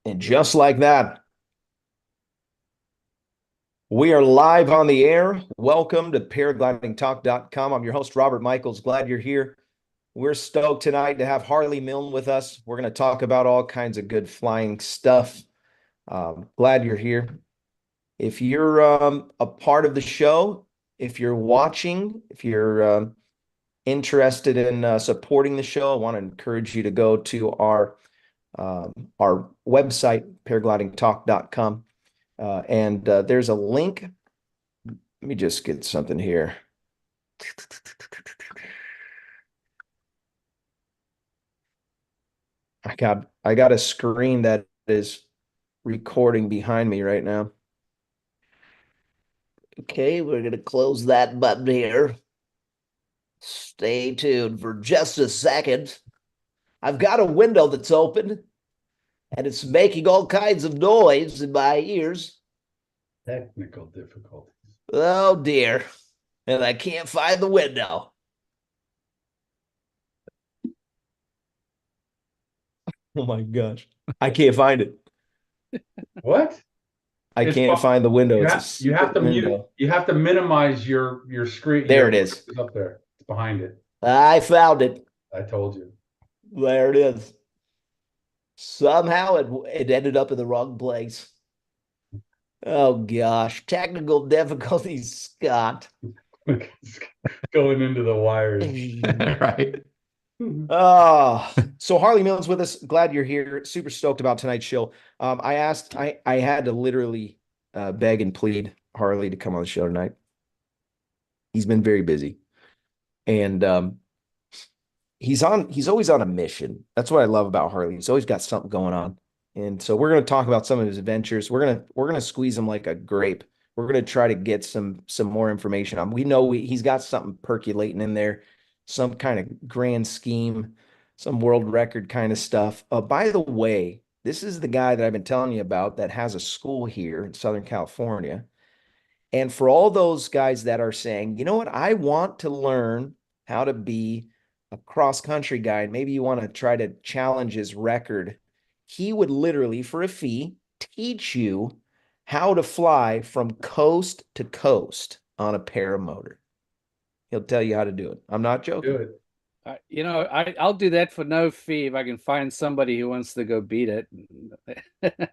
And just like that, we are live on the air. Welcome to paraglidingtalk.com. I'm your host, Robert Michaels. Glad you're here. We're stoked tonight to have Harley Milne with us. We're going to talk about all kinds of good flying stuff. Glad you're here. If you're a part of the show, if you're watching, if you're interested in supporting the show, I want to encourage you to go to our website, paraglidingtalk.com. And there's a link. Let me just get something here. I got a screen that is recording behind me right now. Okay, we're going to close that button here. Stay tuned for just a second. I've got a window that's open and it's making all kinds of noise in my ears. Technical difficulties. Oh dear. And I can't find the window. Oh my gosh. I can't find it. What? I can't find the window. It's a You have to window. mute. You have to minimize your screen. There it is. It's up there. It's behind it. I found it. I told you. There it is. Somehow it ended up in the wrong place. Oh gosh, technical difficulties, Scott. Going into the wires. Right. So Harley Milne's with us. Glad you're here. Super stoked about tonight's show. I had to literally beg and plead Harley to come on the show tonight. He's been very busy. And he's always on a mission. That's what I love about Harley. He's always got something going on. And so we're going to talk about some of his adventures. We're going to squeeze him like a grape. We're going to try to get some more information on. We know he's got something percolating in there, some kind of grand scheme, some world record kind of stuff. By the way, this is the guy that I've been telling you about that has a school here in Southern California. And for all those guys that are saying, you know what, I want to learn how to be a cross-country guy, and maybe you want to try to challenge his record, he would literally, for a fee, teach you how to fly from coast to coast on a paramotor. He'll tell you how to do it. I'm not joking. Do it. I'll do that for no fee if I can find somebody who wants to go beat it.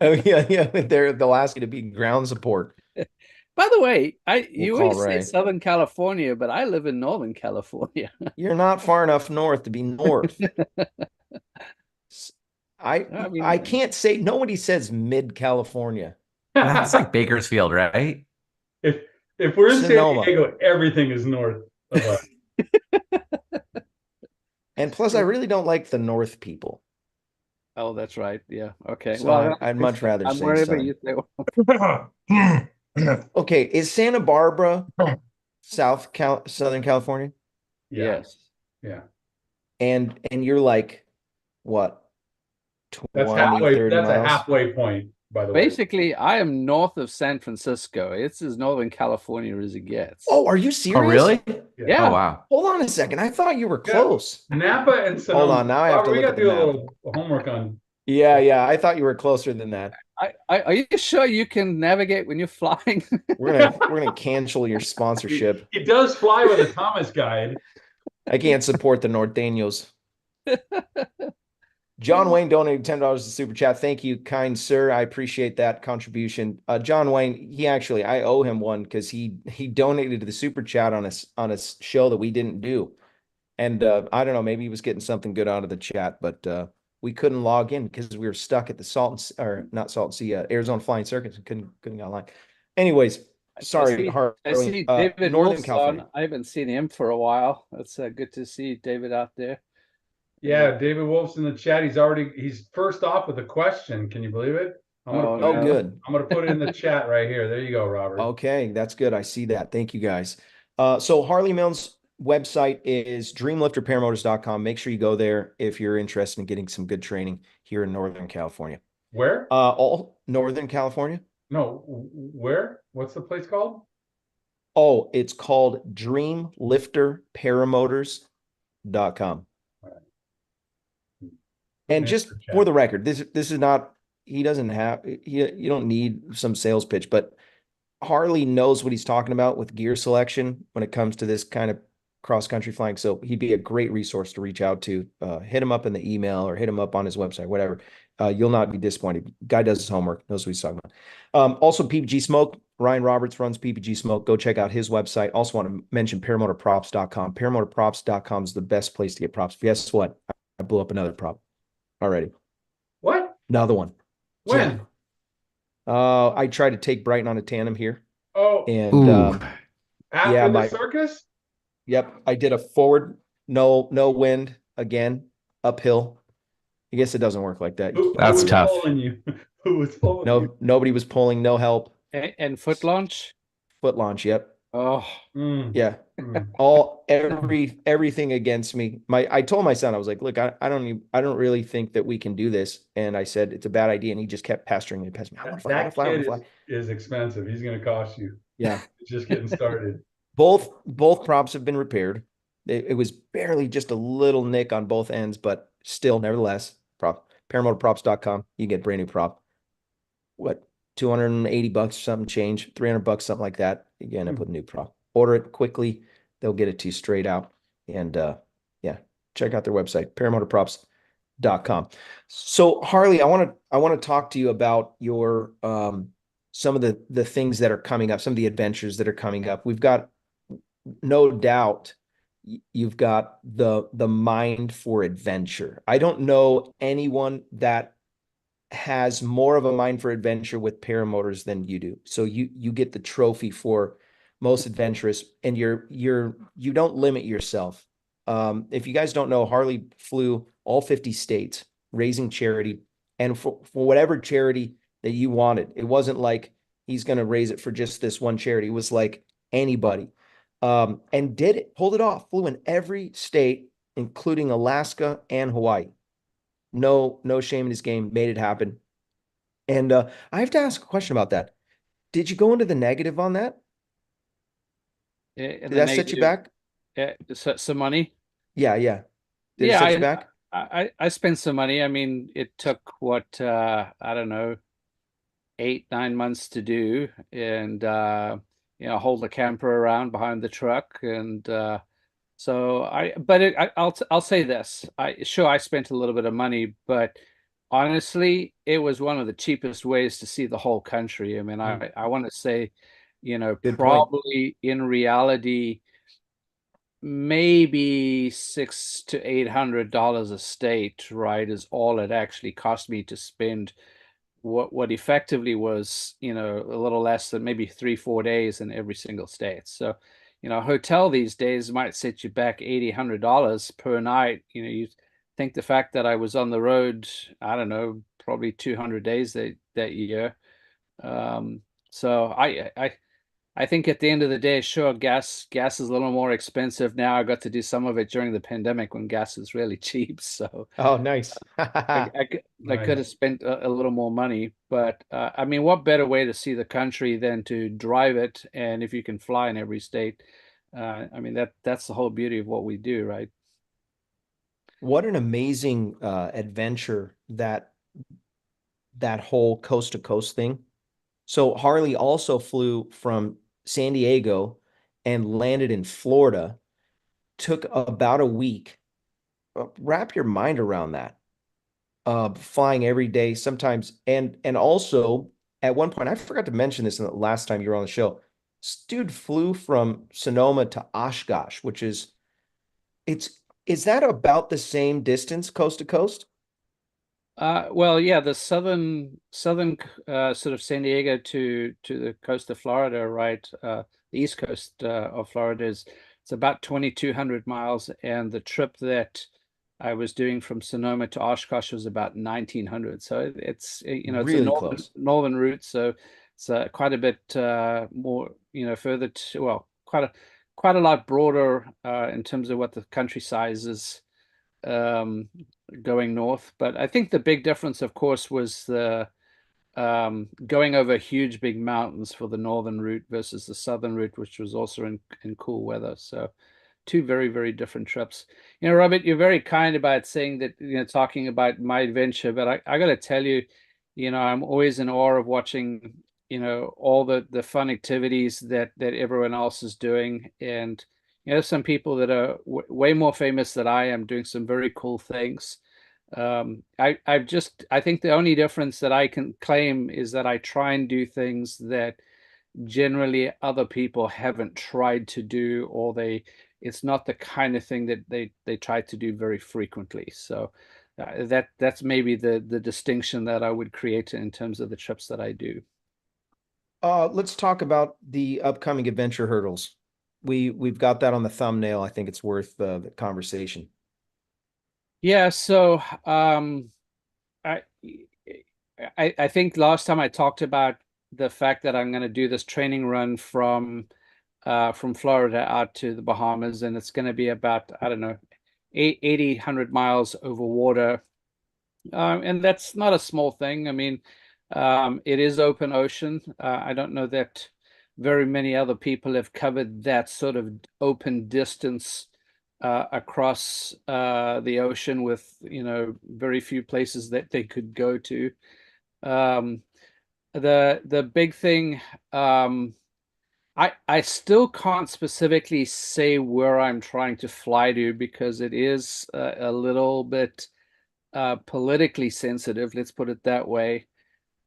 Oh yeah. They'll ask you to be ground support. By the way, you always say Ray. Southern California, but I live in Northern California. You're not far enough north to be north. I can't say, nobody says mid California. That's like Bakersfield, right? If we're in Sonoma. San Diego, everything is north of us. And plus, I really don't like the north people. Oh, that's right. Yeah. Okay. So well, I'd much rather say wherever southern. you say. Okay, is Santa Barbara Southern California? Yes. Yeah. And you're like, what? 20, That's halfway. 30 That's miles? a halfway point, by the way. Basically, I am north of San Francisco. It's as Northern California as it gets. Oh, are you serious? Oh, really? Yeah. Oh, wow. Hold on a second. I thought you were close. Napa and Sonoma. Hold on, now I have to we look got at to the do a map. little homework on. Yeah. I thought you were closer than that. Are you sure you can navigate when you're flying? We're gonna cancel your sponsorship. He does fly with a Thomas guide. I can't support the Norteños. John Wayne donated $10 to Super Chat. Thank you, kind sir. I appreciate that contribution. John Wayne, I owe him one because he donated to the Super Chat on a show that we didn't do. And I don't know, maybe he was getting something good out of the chat, but we couldn't log in because we were stuck at the Arizona Flying Circus and couldn't get online. Anyways, sorry, I see David Northern Wolf's California. on. I haven't seen him for a while. It's good to see David out there. Yeah, David Wolf's in the chat. He's first off with a question. Can you believe it? Good. I'm gonna put it in the chat right here. There you go, Robert. Okay, that's good. I see that. Thank you guys. So Harley Milne's website is dreamlifterparamotors.com. Make sure you go there if you're interested in getting some good training here in Northern California. Where? All Northern California? No, where? What's the place called? Oh, it's called dreamlifterparamotors.com. And just for the record, this is not he doesn't have you don't need some sales pitch, but Harley knows what he's talking about with gear selection when it comes to this kind of cross country flying. So he'd be a great resource to reach out to. Hit him up in the email or hit him up on his website, whatever. You'll not be disappointed. Guy does his homework, knows what he's talking about. Also, PPG Smoke. Ryan Roberts runs PPG Smoke. Go check out his website. Also want to mention paramotorprops.com. Paramotorprops.com is the best place to get props. Guess what? I blew up another prop already. What? Another one. When? I tried to take Brighton on a tandem here. Oh, And Ooh. after yeah, the circus? Yep, I did a forward, no wind again, uphill. I guess it doesn't work like that. Who That's was tough. pulling you? Who was pulling you? Nobody was pulling, no help. And foot launch. Foot launch, yep. Oh, Mm, Yeah. mm. Everything against me. I told my son, I was like, look, I don't really think that we can do this. And I said it's a bad idea. And he just kept pestering me, I want to fly, I want to fly, I want to fly. Is expensive. He's going to cost you. Yeah. It's just getting started. Both props have been repaired. It was barely just a little nick on both ends, but still, nevertheless, paramotorprops.com. You get brand new prop. What, $280 or something change, $300, something like that. You end up with a new prop. Order it quickly. They'll get it to you straight out. And yeah, check out their website, paramotorprops.com. So Harley, I want to talk to you about your some of the things that are coming up, some of the adventures that are coming up. We've got no doubt you've got the mind for adventure. I don't know anyone that has more of a mind for adventure with paramotors than you do. So you get the trophy for most adventurous, and you don't limit yourself. If you guys don't know, Harley flew all 50 states raising charity, and for whatever charity that you wanted. It wasn't like he's going to raise it for just this one charity. It was like anybody. And pulled it off, flew in every state, including Alaska and Hawaii. No shame in his game, made it happen. And I have to ask a question about that. Did you go into the negative on that? Did that set you back? some money. Yeah. Did it set you back? I spent some money. I mean, it took what I don't know, 8-9 months to do, and hold the camper around behind the truck, and I'll say this. I spent a little bit of money, but honestly, it was one of the cheapest ways to see the whole country. I mean, I want to say, Good probably point. In reality, maybe $600 to $800 a state, right, is all it actually cost me to spend what effectively was, a little less than maybe 3-4 days in every single state. So, a hotel these days might set you back $80-$100 per night. You think the fact that I was on the road, I don't know, probably 200 days that year. So I think at the end of the day, sure, gas is a little more expensive now. I got to do some of it during the pandemic when gas was really cheap. So Oh, nice. I could have spent a little more money, but I mean, what better way to see the country than to drive it? And if you can fly in every state, I mean, that's the whole beauty of what we do, right? What an amazing adventure that whole coast to coast thing. So Harley also flew from San Diego and landed in Florida. Took about a week. Wrap your mind around that. Flying every day, sometimes, and also at one point, I forgot to mention this in the last time you were on the show. This dude flew from Sonoma to Oshkosh, which is that about the same distance coast to coast? Well, yeah, the southern sort of San Diego to the coast of Florida, right? The east coast of Florida it's about 2,200 miles, and the trip that I was doing from Sonoma to Oshkosh was about 1,900. So it's it's Really a close. northern route, so it's quite a bit more further to, well, quite a lot broader in terms of what the country size is. Going north. But I think the big difference, of course, was the going over huge big mountains for the northern route versus the southern route, which was also in cool weather. So two very, very different trips. Robert, you're very kind about saying that, talking about my adventure, but I got to tell you, I'm always in awe of watching, all the fun activities that everyone else is doing. And, some people that are way more famous than I am doing some very cool things. I think the only difference that I can claim is that I try and do things that generally other people haven't tried to do, or it's not the kind of thing that they try to do very frequently. So that's maybe the distinction that I would create in terms of the trips that I do. Let's talk about the upcoming adventure hurdles. We've got that on the thumbnail. I think it's worth the conversation. Yeah, so I I think last time I talked about the fact that I'm going to do this training run from Florida out to the Bahamas, and it's going to be about, I don't know, 100 miles over water. And that's not a small thing. I mean, it is open ocean. I don't know that very many other people have covered that sort of open distance across the ocean with, very few places that they could go to. The big thing, I still can't specifically say where I'm trying to fly to, because it is a little bit politically sensitive, let's put it that way.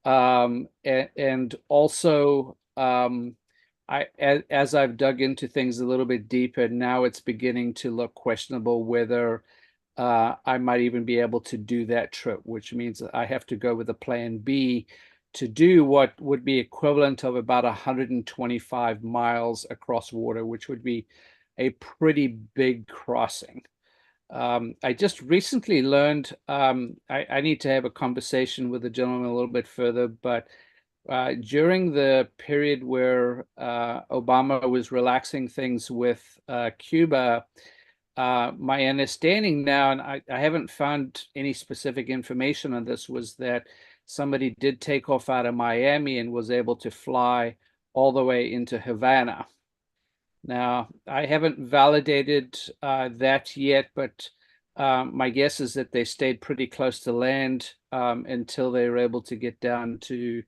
And also, as I've dug into things a little bit deeper, now it's beginning to look questionable whether I might even be able to do that trip, which means that I have to go with a plan B to do what would be equivalent of about 125 miles across water, which would be a pretty big crossing. I just recently learned, I need to have a conversation with the gentleman a little bit further, but during the period where Obama was relaxing things with Cuba, my understanding now, and I haven't found any specific information on this, was that somebody did take off out of Miami and was able to fly all the way into Havana. Now, I haven't validated that yet, but my guess is that they stayed pretty close to land until they were able to get down to,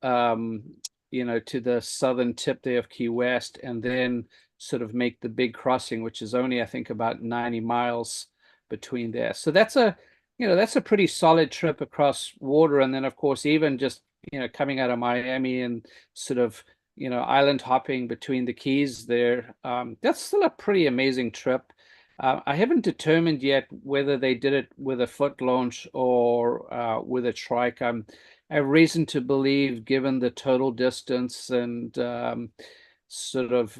to the southern tip there of Key West, and then sort of make the big crossing, which is only, I think, about 90 miles between there. So that's a pretty solid trip across water. And then, of course, even just, coming out of Miami and sort of, island hopping between the Keys there, that's still a pretty amazing trip. I haven't determined yet whether they did it with a foot launch or with a trike. I have reason to believe, given the total distance and sort of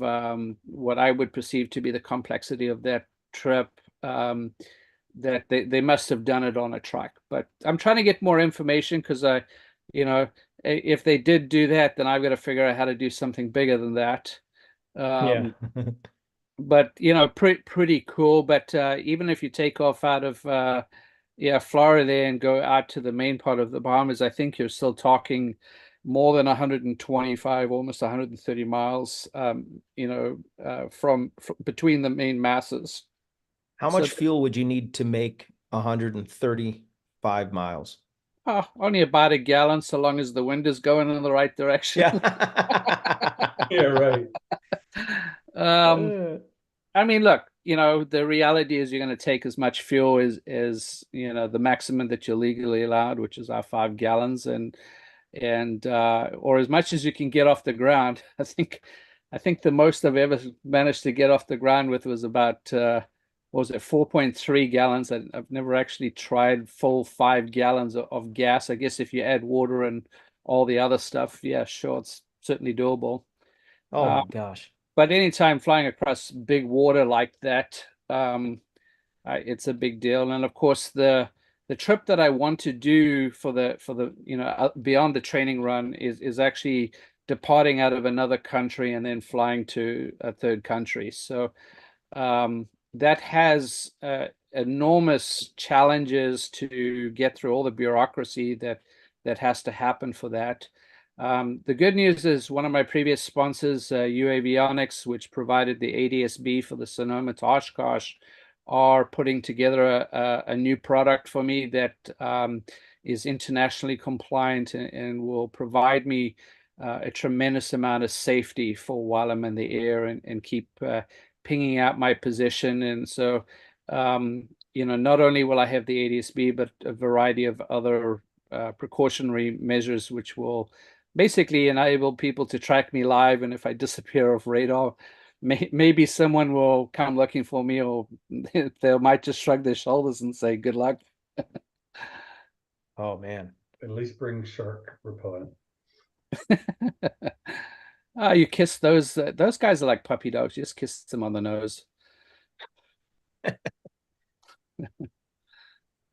what I would perceive to be the complexity of that trip, that they must have done it on a trike. But I'm trying to get more information, because if they did do that, then I've got to figure out how to do something bigger than that. Yeah. But pretty cool. But even if you take off out of Florida and go out to the main part of the Bahamas, I think you're still talking more than 125, almost 130 miles, from between the main masses. How much fuel would you need to make 135 miles? Oh, only about a gallon, so long as the wind is going in the right direction. Yeah. Yeah, right. I mean, look, the reality is you're going to take as much fuel as the maximum that you're legally allowed, which is our 5 gallons, and or as much as you can get off the ground. I think the most I've ever managed to get off the ground with was about what was it, 4.3 gallons. I've never actually tried full 5 gallons of gas. I guess if you add water and all the other stuff, yeah, sure, it's certainly doable. Oh my gosh. But anytime flying across big water like that, it's a big deal. And of course, the trip that I want to do for the beyond the training run is actually departing out of another country and then flying to a third country. So that has enormous challenges to get through, all the bureaucracy that has to happen for that. The good news is one of my previous sponsors, UAvionics, which provided the ADS-B for the Sonoma to Oshkosh, are putting together a new product for me that is internationally compliant and will provide me a tremendous amount of safety for while I'm in the air and keep pinging out my position. And so, not only will I have the ADS-B, but a variety of other precautionary measures, which will basically enable people to track me live. And if I disappear off radar, maybe someone will come looking for me, or they might just shrug their shoulders and say, good luck. Oh man. At least bring shark repellent. You kiss those guys are like puppy dogs. You just kiss them on the nose.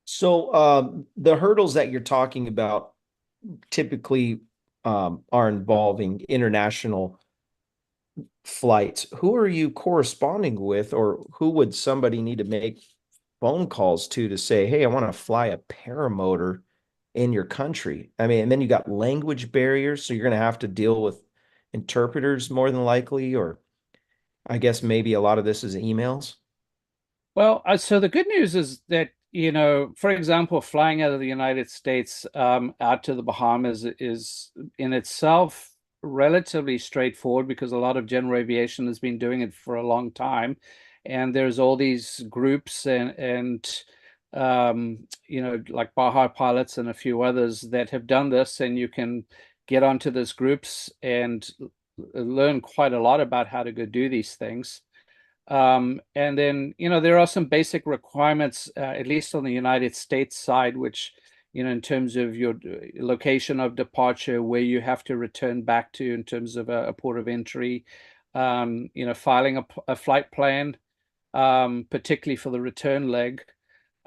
So the hurdles that you're talking about typically are involving international flights. Who are you corresponding with, or who would somebody need to make phone calls to say, hey, I want to fly a paramotor in your country? I mean, and then you got language barriers, so you're going to have to deal with interpreters more than likely, or I guess maybe a lot of this is emails. Well, so the good news is that, for example, flying out of the United States out to the Bahamas is in itself relatively straightforward, because a lot of general aviation has been doing it for a long time. And there's all these groups and like Baja Pilots and a few others that have done this, and you can get onto those groups and learn quite a lot about how to go do these things. And then, there are some basic requirements, at least on the United States side, which, in terms of your location of departure, where you have to return back to in terms of a port of entry, filing a flight plan, particularly for the return leg.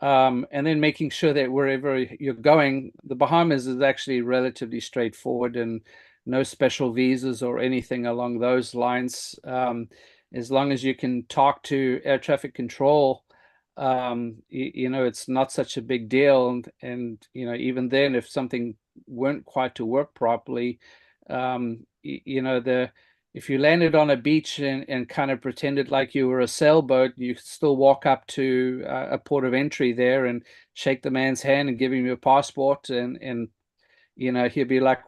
And then making sure that wherever you're going, the Bahamas is actually relatively straightforward, and no special visas or anything along those lines. As long as you can talk to air traffic control, it's not such a big deal. And even then, if something weren't quite to work properly, if you landed on a beach and kind of pretended like you were a sailboat, you could still walk up to a port of entry there and shake the man's hand and give him your passport, and he'll be like,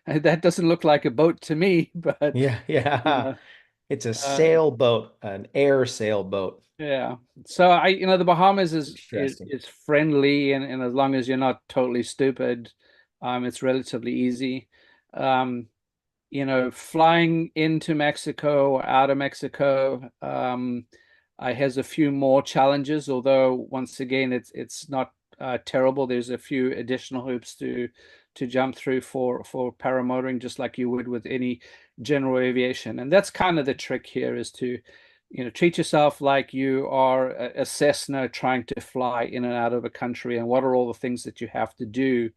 that doesn't look like a boat to me. But Yeah. It's a sailboat, an air sailboat. yeah. So the Bahamas Interesting. is friendly, and as long as you're not totally stupid, it's relatively easy. Flying into Mexico or out of Mexico, has a few more challenges, although once again, it's not terrible. There's a few additional hoops to jump through for paramotoring, just like you would with any general aviation. And that's kind of the trick here, is to treat yourself like you are a Cessna trying to fly in and out of a country, and what are all the things that you have to do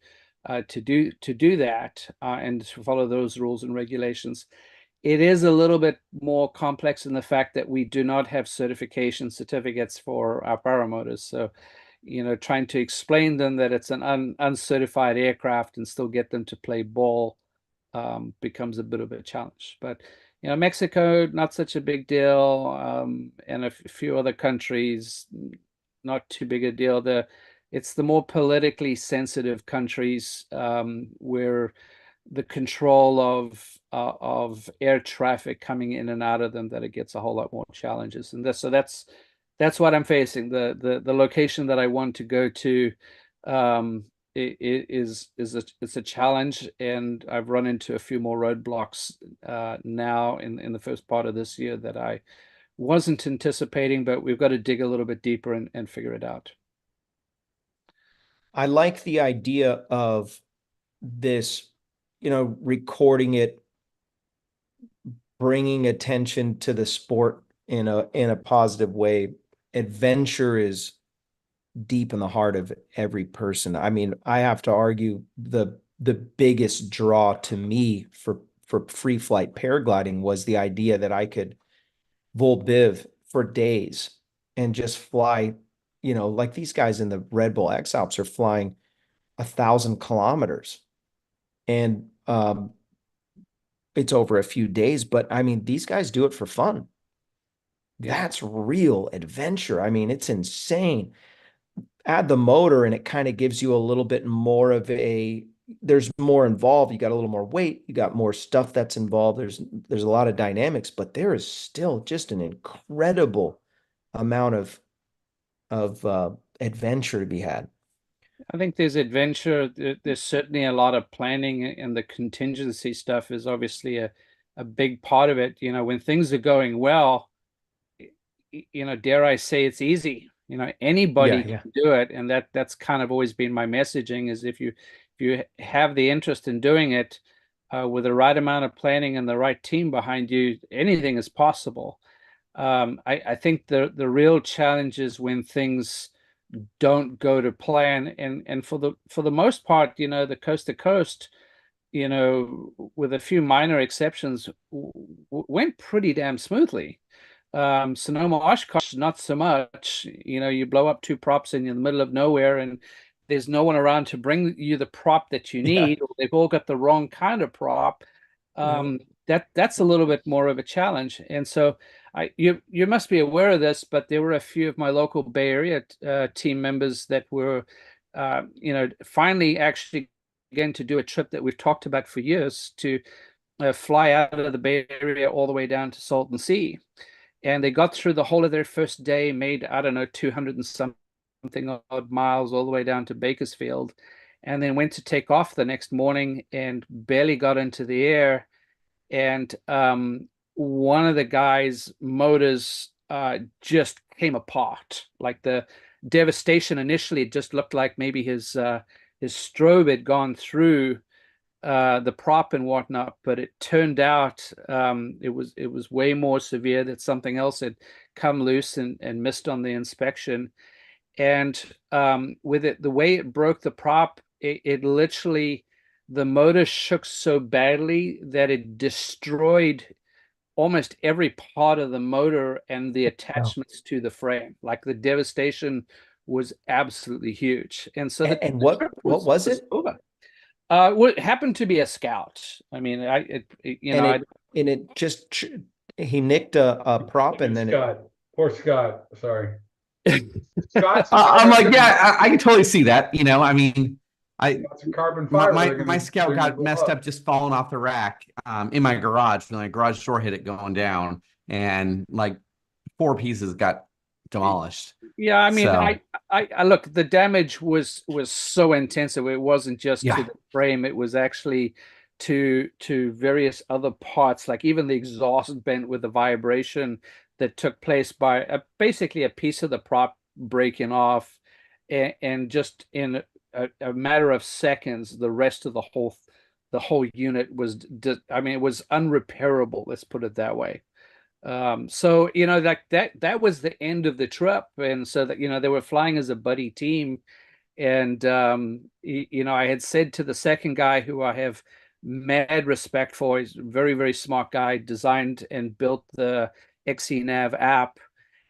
to do that, and to follow those rules and regulations. It is a little bit more complex in the fact that we do not have certification certificates for our paramotors. So, trying to explain them that it's an uncertified aircraft and still get them to play ball becomes a bit of a challenge. But Mexico, not such a big deal, and a few other countries, not too big a deal. It's the more politically sensitive countries where the control of air traffic coming in and out of them, that it gets a whole lot more challenges. And that's what I'm facing. The location that I want to go to it's a challenge, and I've run into a few more roadblocks now in the first part of this year that I wasn't anticipating, but we've got to dig a little bit deeper and figure it out. I like the idea of this, recording it, bringing attention to the sport in a positive way. Adventure is deep in the heart of every person. I mean, I have to argue the biggest draw to me for free flight paragliding was the idea that I could vol biv for days and just fly, like these guys in the Red Bull X Alps are flying 1,000 kilometers, and it's over a few days. But I mean, these guys do it for fun. Yeah. That's real adventure. I mean, it's insane. Add the motor and it kind of gives you a little bit more of a, there's more involved. You got a little more weight, you got more stuff that's involved. There's a lot of dynamics, but there is still just an incredible amount of adventure to be had. I think there's adventure. There's certainly a lot of planning, and the contingency stuff is obviously a big part of it. You know, when things are going well, you know, dare I say it's easy. You know, anybody Yeah. can do it, and that's kind of always been my messaging is if you have the interest in doing it with the right amount of planning and the right team behind you, anything is possible. I think the real challenge is when things don't go to plan, and for the most part, you know, the coast to coast, you know, with a few minor exceptions, went pretty damn smoothly. Sonoma Oshkosh, not so much. You know, you blow up two props and you're in the middle of nowhere, and there's no one around to bring you the prop that you Yeah. need, or they've all got the wrong kind of prop. That's a little bit more of a challenge. And so you must be aware of this, but there were a few of my local Bay Area team members that were, you know, finally actually going to do a trip that we've talked about for years to fly out of the Bay Area all the way down to Salton Sea. And they got through the whole of their first day, made, I don't know, 200 and something odd miles all the way down to Bakersfield, and then went to take off the next morning and barely got into the air. And one of the guys' motors just came apart. Like the devastation initially, it just looked like maybe his strobe had gone through the prop and whatnot, but it turned out it was way more severe, that something else had come loose and missed on the inspection. And with it, the way it broke the prop, it literally, the motor shook so badly that it destroyed almost every part of the motor and the attachments to the frame. Like the devastation was absolutely huge. And so And the trip what was it? over. What happened to be a scout. I mean, you know, And it just he nicked a prop and then Scott, poor Scott. Sorry. Scott's I'm like, yeah, I can totally see that. You know, I mean, Scott's a carbon fiber. my Scout got messed up just falling off the rack in my garage. My garage door hit it going down, and like 4 pieces got demolished. Yeah, I mean, So, I look, the damage was so intensive. It wasn't just Yeah. to the frame; it was actually to various other parts, like even the exhaust bent with the vibration that took place by basically a piece of the prop breaking off, and just in a matter of seconds, the rest of the whole unit was, I mean, it was unrepairable. Let's put it that way. So, you know, like that was the end of the trip. And so that, you know, they were flying as a buddy team. And, you know, I had said to the second guy, who I have mad respect for, he's a very, very smart guy, designed and built the XCNav app,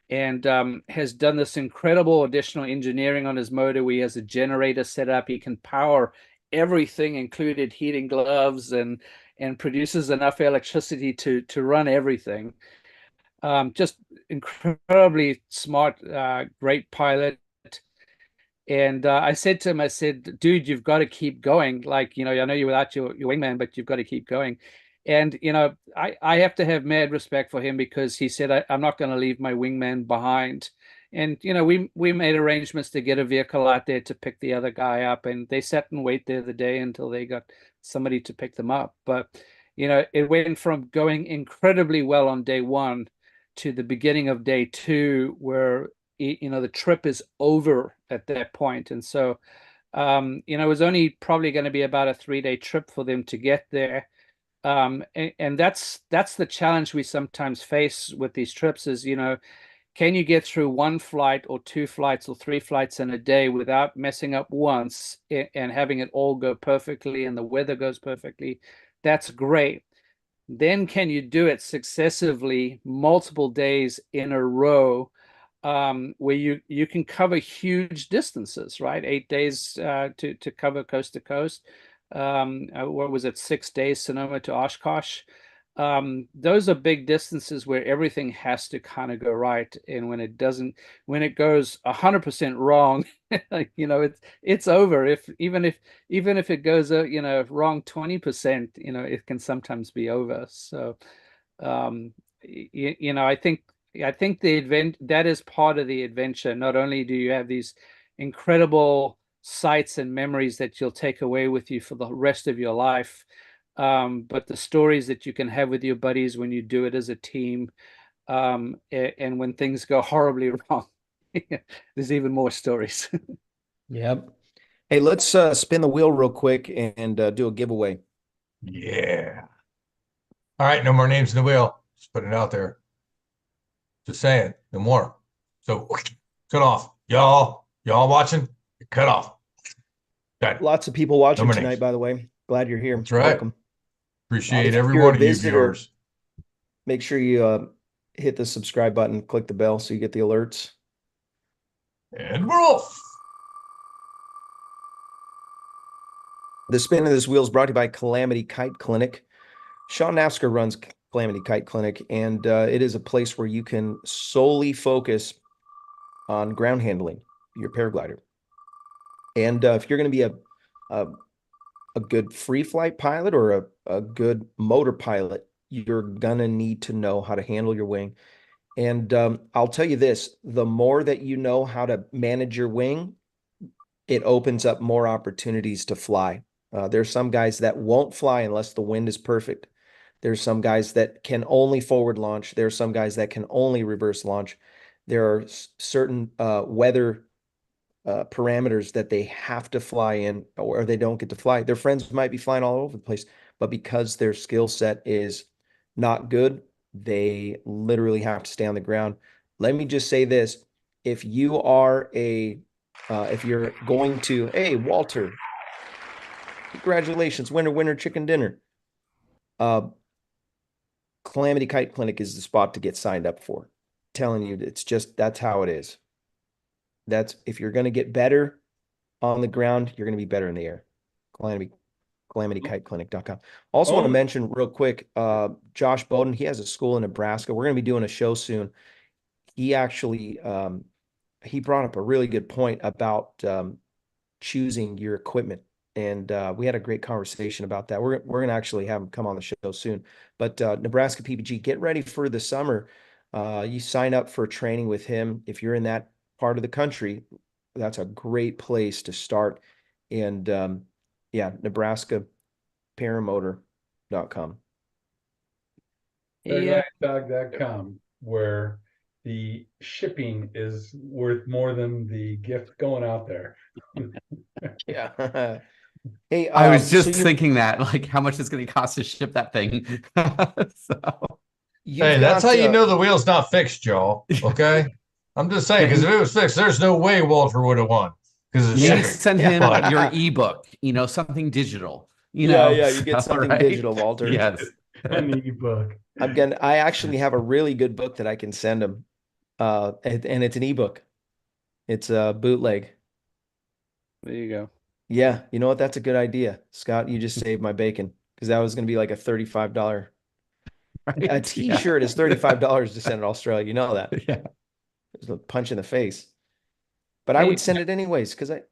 and has done this incredible additional engineering on his motor where he has a generator set up. He can power everything, included heating gloves, and produces enough electricity to run everything. Just incredibly smart, great pilot. And I said to him, I said, dude, you've got to keep going. Like, you know, I know you're without your wingman, but you've got to keep going. And, you know, I have to have mad respect for him, because he said, I'm not going to leave my wingman behind. And, you know, we made arrangements to get a vehicle out there to pick the other guy up. And they sat and wait there the day until they got somebody to pick them up. But, you know, it went from going incredibly well on day one to the beginning of day two, where, you know, the trip is over at that point. And so, you know, it was only probably going to be about a 3-day trip for them to get there. And that's the challenge we sometimes face with these trips is, you know, can you get through 1 flight or 2 flights or 3 flights in a day without messing up once, and having it all go perfectly and the weather goes perfectly? That's great. Then can you do it successively multiple days in a row, where you can cover huge distances, right? 8 days to cover coast to coast. What was it? 6 days Sonoma to Oshkosh. those are big distances where everything has to kind of go right, and when it doesn't, when it goes 100% wrong, it's over. Even if it goes wrong 20%, it can sometimes be over. So I think that is part of the adventure. Not only do you have these incredible sights and memories that you'll take away with you for the rest of your life, but the stories that you can have with your buddies when you do it as a team, and when things go horribly wrong, there's even more stories. Yep. Hey, let's spin the wheel real quick and do a giveaway. Yeah. All right, no more names in the wheel. Just putting it out there. Just saying, no more. So cut off. Y'all watching? Cut off. Got it. Lots of people watching more tonight, names. by the way. Glad you're here. That's right. Welcome. Appreciate If every you're a one of you visitor, viewers. Make sure you hit the subscribe button, click the bell so you get the alerts. And we're off. The spin of this wheel is brought to you by Calamity Kite Clinic. Sean Nafsker runs Calamity Kite Clinic, and it is a place where you can solely focus on ground handling your paraglider. And if you're going to be a good free flight pilot or a good motor pilot, you're going to need to know how to handle your wing. And I'll tell you this, the more that you know how to manage your wing, it opens up more opportunities to fly. There's some guys that won't fly unless the wind is perfect. There's some guys that can only forward launch. There's some guys that can only reverse launch. There are certain weather parameters that they have to fly in, or they don't get to fly. Their friends might be flying all over the place, but because their skill set is not good, they literally have to stay on the ground. Let me just say this. If you are if you're going to, hey, Walter, congratulations, winner, chicken dinner. Calamity Kite Clinic is the spot to get signed up for. Telling you, that's how it is. If you're going to get better on the ground, you're going to be better in the air. CalamityKiteClinic.com. Also want to mention real quick, Josh Bowden, he has a school in Nebraska. We're going to be doing a show soon. He actually, he brought up a really good point about choosing your equipment. And we had a great conversation about that. We're going to actually have him come on the show soon. But Nebraska PPG, get ready for the summer. You sign up for training with him. If you're in that part of the country, that's a great place to start. And Nebraska Paramotor.com. Paragliding.com, where the shipping is worth more than the gift going out there. Yeah. Hey, I was just thinking that, like, how much it's going to cost to ship that thing. Hey, that's how you know the wheel's not fixed, Joe. Okay, I'm just saying, because if it was fixed, there's no way Walter would have won. Because maybe send him your ebook, something digital. You get something digital, Walter. Yes, an ebook. I actually have a really good book that I can send him, and it's an ebook. It's a bootleg. There you go. Yeah, you know what? That's a good idea, Scott. You just saved my bacon, because that was going to be like a $35. right? A t-shirt is $35 to send to Australia. You know that. Yeah. It's a punch in the face. But I would send it anyways, because I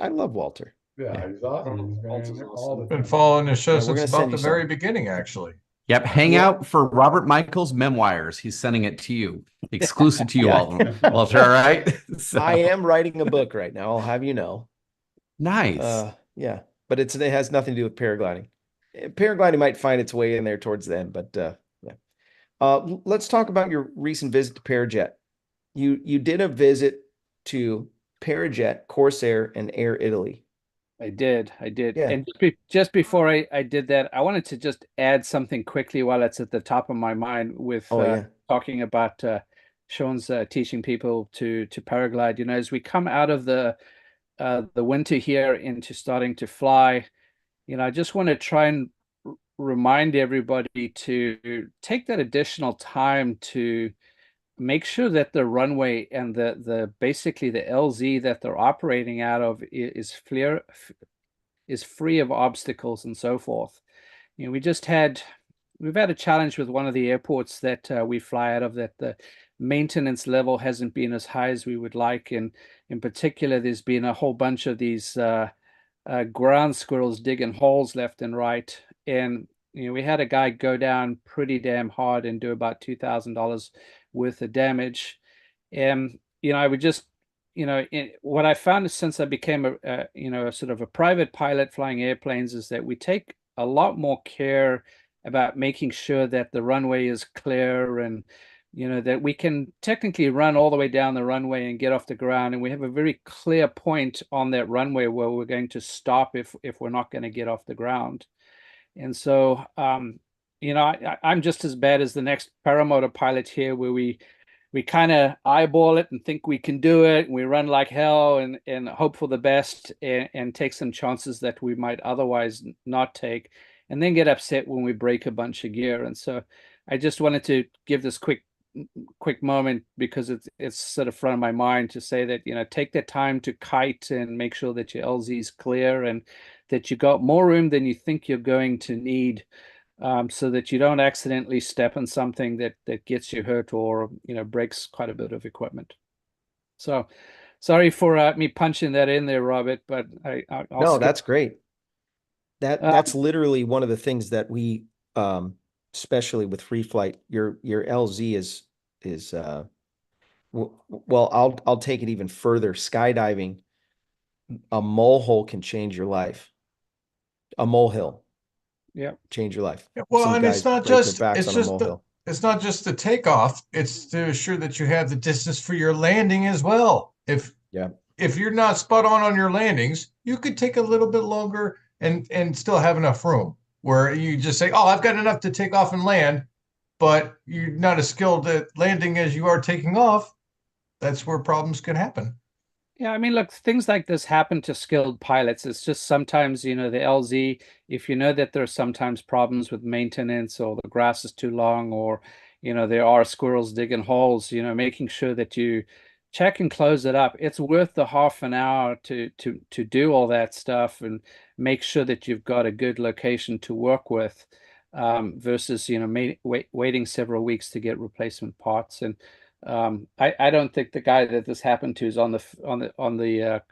love Walter. Yeah, he's awesome. He's been following the show we're since gonna about send the you very some. beginning, actually. Yep. Hang out for Robert Michael's memoirs. He's sending it to you, exclusive to you, Walter. Walter, all right? So. I am writing a book right now. I'll have you know. Nice. Yeah, but it has nothing to do with paragliding. Paragliding might find its way in there towards the end, but yeah. Let's talk about your recent visit to Parajet. You did a visit to Parajet, Corsair, and Air Italy. I did. Yeah. And just before I did that, I wanted to just add something quickly while it's at the top of my mind with talking about Sean's teaching people to paraglide. As we come out of the winter here into starting to fly, I just want to try and remind everybody to take that additional time to make sure that the runway and the basically the LZ that they're operating out of is free of obstacles and so forth. We just had we've had a challenge with one of the airports that we fly out of, that the maintenance level hasn't been as high as we would like. And in particular, there's been a whole bunch of these ground squirrels digging holes left and right. And we had a guy go down pretty damn hard and do about $2,000 worth of damage. And I would just, what I found since I became a sort of a private pilot flying airplanes is that we take a lot more care about making sure that the runway is clear, and that we can technically run all the way down the runway and get off the ground, and we have a very clear point on that runway where we're going to stop if we're not going to get off the ground. And so I'm just as bad as the next paramotor pilot here, where we kind of eyeball it and think we can do it, and we run like hell and hope for the best, and take some chances that we might otherwise not take, and then get upset when we break a bunch of gear. And so I just wanted to give this quick moment, because it's sort of front of my mind, to say that take the time to kite and make sure that your LZ is clear, and that you got more room than you think you're going to need, so that you don't accidentally step on something that gets you hurt, or breaks quite a bit of equipment. So sorry for me punching that in there, Robert, but I'll No, that's great. That's literally one of the things that we, especially with free flight, your LZ is well, I'll take it even further. Skydiving, a mole hole can change your life. A molehill, yeah, change your life. Yeah, well, Some and guys it's not break their just backs it's on a just molehill. it's not just the takeoff. It's to assure that you have the distance for your landing as well. If you're not spot on your landings, you could take a little bit longer and still have enough room, where you just say, "Oh, I've got enough to take off and land," but you're not as skilled at landing as you are taking off. That's where problems can happen. Yeah, I mean, look, things like this happen to skilled pilots. It's just sometimes, the LZ, if you know that there are sometimes problems with maintenance, or the grass is too long, or, there are squirrels digging holes, making sure that you check and close it up. It's worth the half an hour to do all that stuff, and make sure that you've got a good location to work with, versus, waiting several weeks to get replacement parts. And I don't think the guy that this happened to is on the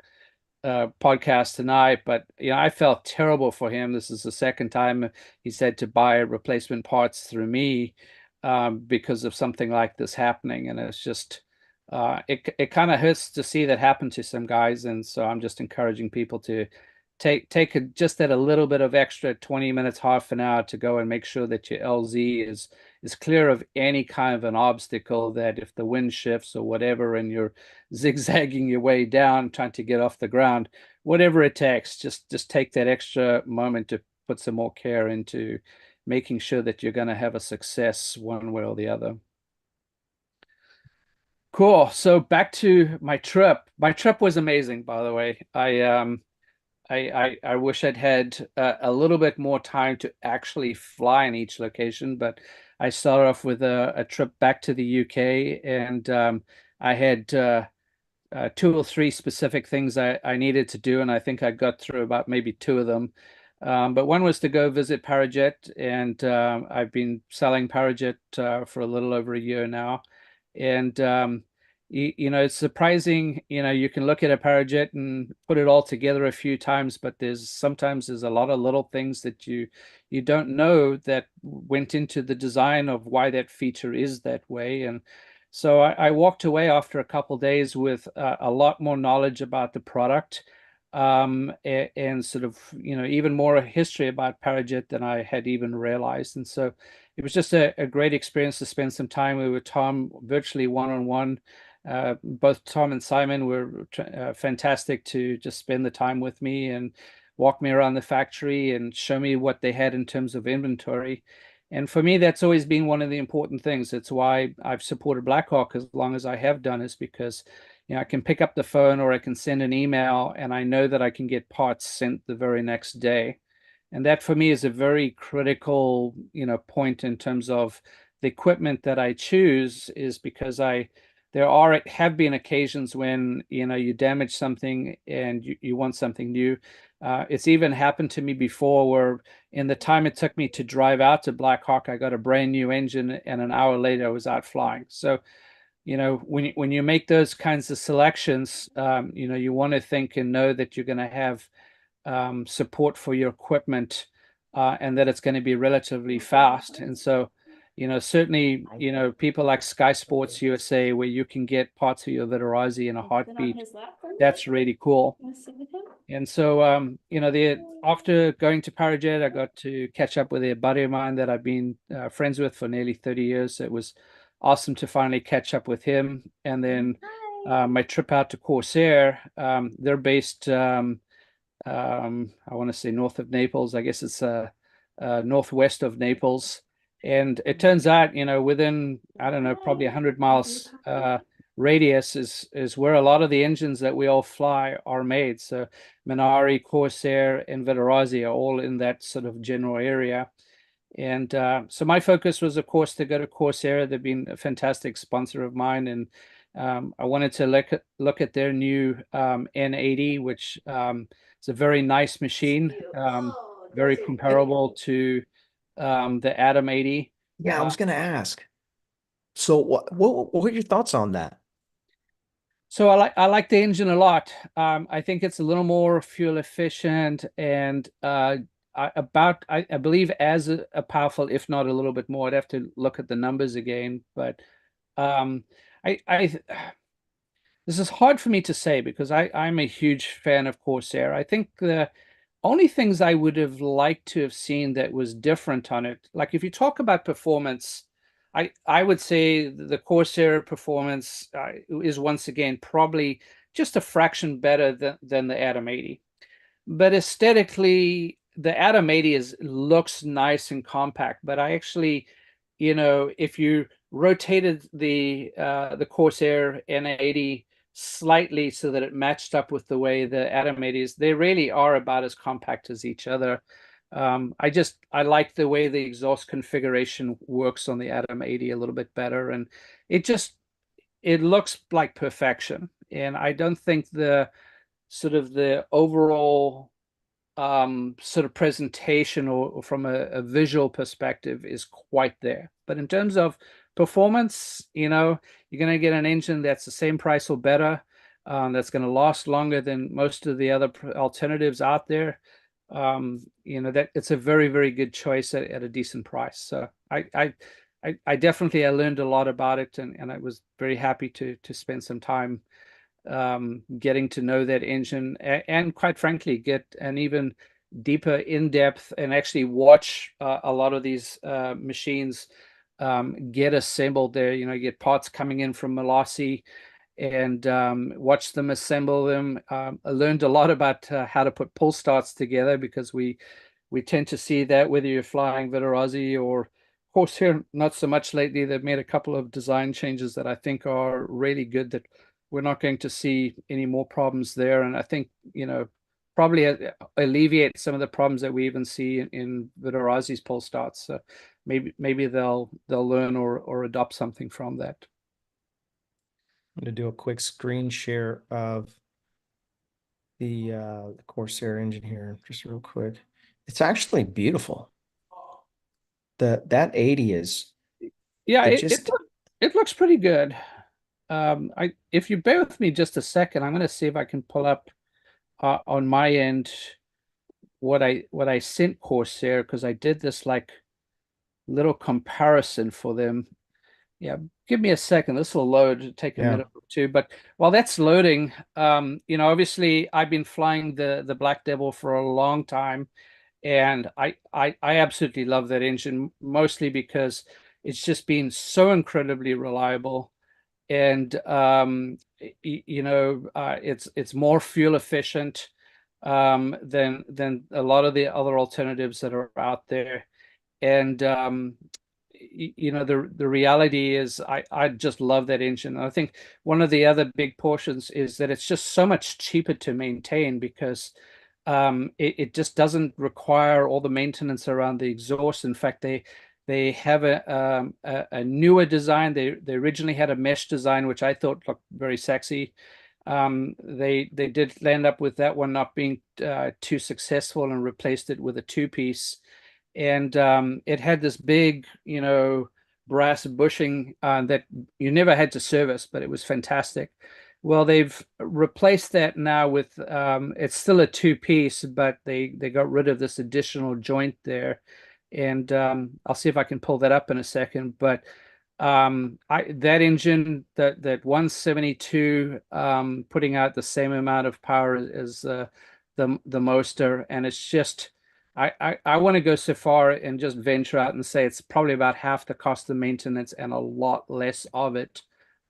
podcast tonight, but I felt terrible for him. This is the second time he said to buy replacement parts through me, because of something like this happening, and it's just it kind of hurts to see that happen to some guys. And so I'm just encouraging people to take just that a little bit of extra 20 minutes, half an hour, to go and make sure that your LZ is clear of any kind of an obstacle, that if the wind shifts or whatever, and you're zigzagging your way down trying to get off the ground, whatever it takes, just take that extra moment to put some more care into making sure that you're going to have a success one way or the other. Cool. So back to my trip. My trip was amazing, by the way. I wish I'd had a little bit more time to actually fly in each location, but I started off with a trip back to the UK, and I had 2 or 3 specific things I needed to do, and I think I got through about maybe 2 of them. But one was to go visit Parajet, and I've been selling Parajet for a little over a year now. And it's surprising. You can look at a Parajet and put it all together a few times, but sometimes there's a lot of little things that you don't know that went into the design of why that feature is that way. And so I walked away after a couple days with a lot more knowledge about the product, and sort of even more history about Parajet than I had even realized. And so it was just a great experience to spend some time with Tom, virtually one-on-one. Both Tom and Simon were fantastic to just spend the time with me and walk me around the factory and show me what they had in terms of inventory. And for me, that's always been one of the important things. It's why I've supported Blackhawk as long as I have done, is because I can pick up the phone, or I can send an email, and I know that I can get parts sent the very next day. And that for me is a very critical point in terms of the equipment that I choose, is because there have been occasions when, you know, you damage something and you want something new. It's even happened to me before where in the time it took me to drive out to Black Hawk, I got a brand new engine and an hour later I was out flying. So, you know, when you make those kinds of selections, you know, you want to think and know that you're going to have support for your equipment and that it's going to be relatively fast. And so, you know, certainly, you know, people like Sky Sports USA, where you can get parts of your Vitarazi in a heartbeat, that's really cool. And so, you know, after going to Parajet, I got to catch up with a buddy of mine that I've been friends with for nearly 30 years. It was awesome to finally catch up with him. And then my trip out to Corsair, they're based, I want to say north of Naples. I guess it's northwest of Naples. And it turns out, you know, within, I don't know, probably 100 miles radius is where a lot of the engines that we all fly are made. So Minari, Corsair, and Vitarazi are all in that sort of general area. And so my focus was, of course, to go to Corsair. They've been a fantastic sponsor of mine. And I wanted to look at their new N80, which is a very nice machine, very comparable to the Atom 80. Yeah, I was going to ask. So what were your thoughts on that? So I like the engine a lot. I think it's a little more fuel efficient and I believe as a powerful, if not a little bit more. I'd have to look at the numbers again, but this is hard for me to say because I'm a huge fan of Corsair. I think the only things I would have liked to have seen that was different on it, like if you talk about performance, I would say the Corsair performance is once again probably just a fraction better than the Atom 80. But aesthetically, the Atom 80 looks nice and compact. But I actually, you know, if you rotated the Corsair N80 slightly so that it matched up with the way the Atom 80 is, they really are about as compact as each other. I like the way the exhaust configuration works on the Atom 80 a little bit better, and it looks like perfection. And I don't think the overall sort of presentation or from a visual perspective is quite there. But in terms of performance, you know, you're going to get an engine that's the same price or better, that's going to last longer than most of the other alternatives out there. You know, that it's a very, very good choice at a decent price. So I definitely learned a lot about it, and I was very happy to spend some time getting to know that engine and quite frankly get an even deeper in-depth and actually watch a lot of these machines get assembled there. You know, you get parts coming in from Malasi and watch them assemble them. I learned a lot about how to put pull starts together because we tend to see that whether you're flying Vitarazi or Corsair, not so much lately. They've made a couple of design changes that I think are really good, that we're not going to see any more problems there. And I think, you know, probably alleviate some of the problems that we even see in Vitarazi's pull starts. So maybe they'll learn or adopt something from that. I'm going to do a quick screen share of the Corsair engine here, just real quick. It's actually beautiful. That 80 is, yeah, it looks pretty good. If you bear with me just a second, I'm going to see if I can pull up on my end what I sent Corsair, because I did this like little comparison for them. Yeah, give me a second. This will load, take a minute or two. But while that's loading, you know, obviously I've been flying the Black Devil for a long time, and I absolutely love that engine, mostly because it's just been so incredibly reliable. And you know, it's more fuel efficient than a lot of the other alternatives that are out there. And you know, the reality is I just love that engine. And I think one of the other big portions is that it's just so much cheaper to maintain because it just doesn't require all the maintenance around the exhaust. In fact, They have a newer design. They originally had a mesh design, which I thought looked very sexy. They did land up with that one not being too successful and replaced it with a two-piece. And it had this big, brass bushing that you never had to service, but it was fantastic. Well, they've replaced that now with it's still a two-piece, but they got rid of this additional joint there. And I'll see if I can pull that up in a second. But that engine, that 172, putting out the same amount of power as the Moster, and it's just I want to go so far and just venture out and say it's probably about half the cost of maintenance and a lot less of it